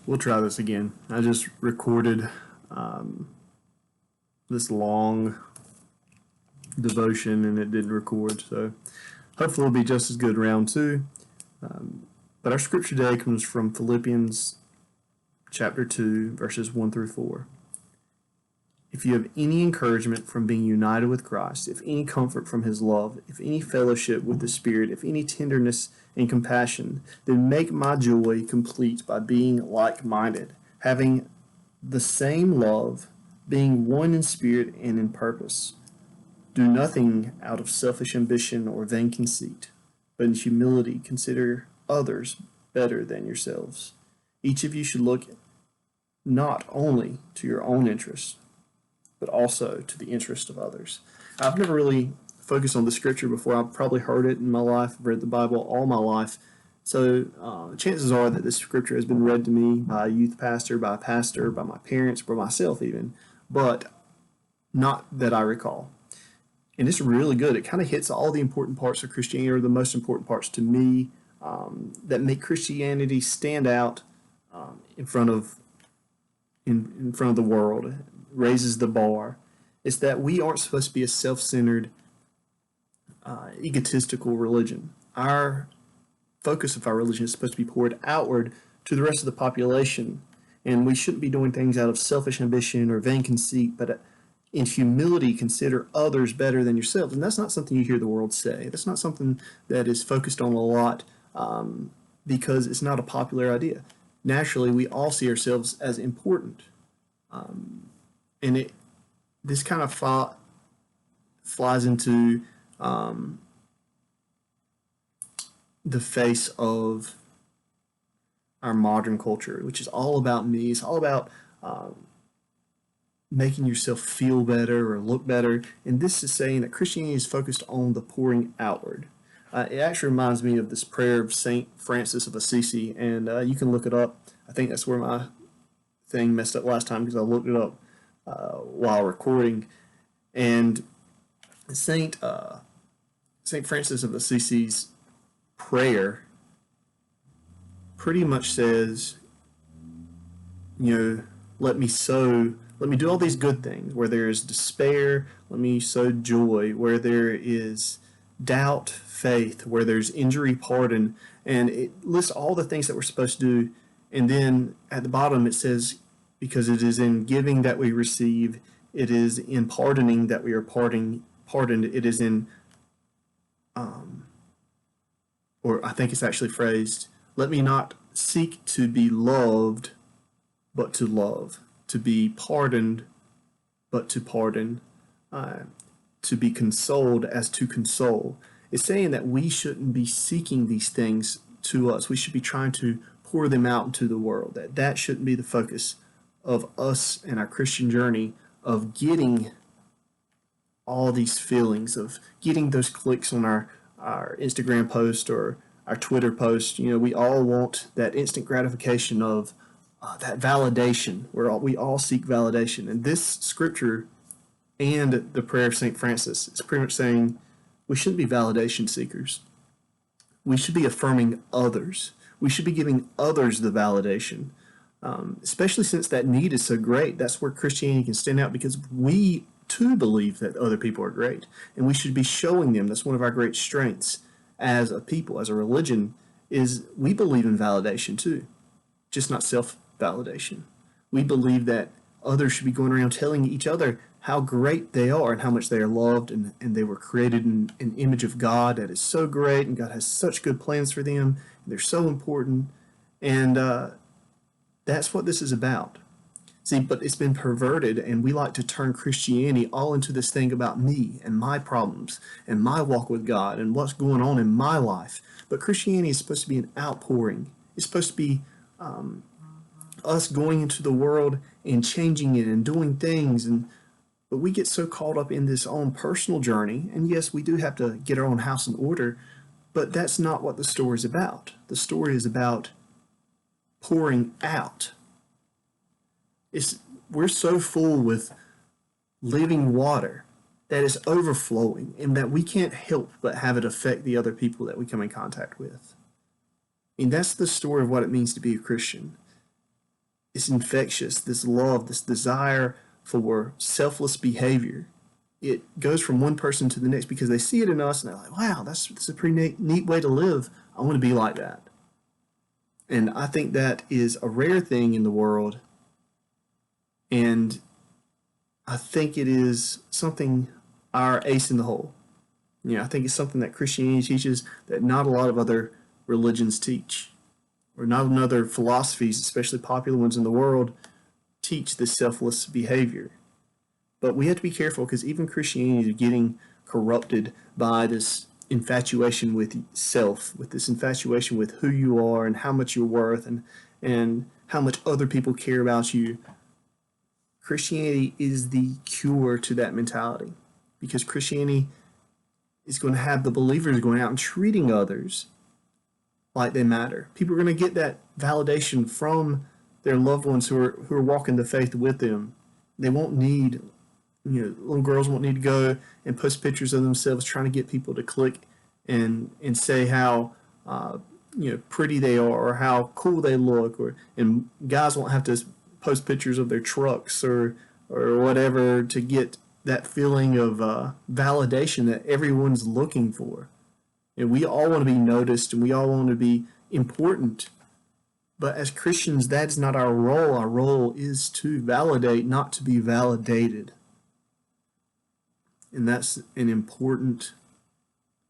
We'll try this again. I just recorded this long devotion and it didn't record, so hopefully it'll be just as good round two. But our scripture today comes from Philippians chapter 2, verses 1 through 4. If you have any encouragement from being united with Christ, if any comfort from his love, if any fellowship with the Spirit, if any tenderness and compassion, then make my joy complete by being like-minded, having the same love, being one in spirit and in purpose. Do nothing out of selfish ambition or vain conceit, but in humility consider others better than yourselves. Each of you should look not only to your own interests, but also to the interest of others. I've never really focused on the scripture before. I've probably heard it in my life. I've read the Bible all my life. So chances are that this scripture has been read to me by a youth pastor, by a pastor, by my parents, by myself even, but not that I recall. And it's really good. It kind of hits all the important parts of Christianity, or the most important parts to me, that make Christianity stand out in front of the world. Raises the bar. It's that we aren't supposed to be a self-centered, egotistical religion. Our focus of our religion is supposed to be poured outward to the rest of the population, and we shouldn't be doing things out of selfish ambition or vain conceit, but in humility consider others better than yourselves. And that's not something you hear the world say. That's not something that is focused on a lot because it's not a popular idea. Naturally, we all see ourselves as important. And this kind of flies into the face of our modern culture, which is all about me. It's all about making yourself feel better or look better. And this is saying that Christianity is focused on the pouring outward. It actually reminds me of this prayer of St. Francis of Assisi, and you can look it up. I think that's where my thing messed up last time because I looked it up while recording. And Saint Francis of Assisi's prayer pretty much says, let me do all these good things. Where there is despair, let me sow joy. Where there is doubt, faith. Where there's injury, pardon. And it lists all the things that we're supposed to do. And then at the bottom it says, because it is in giving that we receive, it is in pardoning that we are pardoned, it is in, or I think it's actually phrased, let me not seek to be loved, but to love, to be pardoned, but to pardon, to be consoled as to console. It's saying that we shouldn't be seeking these things to us. We should be trying to pour them out into the world. That shouldn't be the focus of us and our Christian journey, of getting all these feelings, of getting those clicks on our Instagram post or our Twitter post. We all want that instant gratification of that validation. We all seek validation. And this scripture and the prayer of St. Francis is pretty much saying we shouldn't be validation seekers. We should be affirming others. We should be giving others the validation. Especially since that need is so great. That's where Christianity can stand out, because we too believe that other people are great, and we should be showing them. That's one of our great strengths as a people, as a religion, is we believe in validation too, just not self-validation. We believe that others should be going around telling each other how great they are and how much they are loved, and they were created in an image of God that is so great, and God has such good plans for them, and they're so important, and that's what this is about. See, but it's been perverted, and we like to turn Christianity all into this thing about me and my problems and my walk with God and what's going on in my life. But Christianity is supposed to be an outpouring. It's supposed to be us going into the world and changing it and doing things. But we get so caught up in this own personal journey, and yes, we do have to get our own house in order, but that's not what the story is about. The story is about pouring out. We're so full with living water that is overflowing, and that we can't help but have it affect the other people that we come in contact with. I mean, that's the story of what it means to be a Christian. It's infectious. This love, this desire for selfless behavior. It goes from one person to the next because they see it in us and they're like, wow, that's a pretty neat way to live. I want to be like that. And I think that is a rare thing in the world. And I think it is something, our ace in the hole. I think it's something that Christianity teaches that not a lot of other religions teach, or not other philosophies, especially popular ones in the world, teach this selfless behavior. But we have to be careful because even Christianity is getting corrupted by this infatuation with self, with this infatuation with who you are and how much you're worth and how much other people care about you. Christianity is the cure to that mentality because Christianity is going to have the believers going out and treating others like they matter. People are going to get that validation from their loved ones who are walking the faith with them. They won't need, little girls won't need to go and post pictures of themselves trying to get people to click and say how pretty they are or how cool they look, and guys won't have to post pictures of their trucks or whatever to get that feeling of validation that everyone's looking for. And we all want to be noticed and we all want to be important. But as Christians, that is not our role. Our role is to validate, not to be validated. And that's an important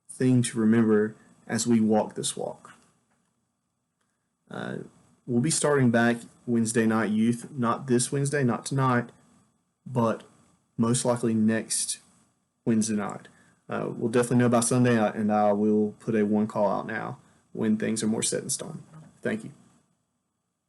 thing to remember as we walk this walk. We'll be starting back Wednesday night youth, not this Wednesday, not tonight, but most likely next Wednesday night. We'll definitely know by Sunday, and I will put a one call out now when things are more set in stone. Thank you.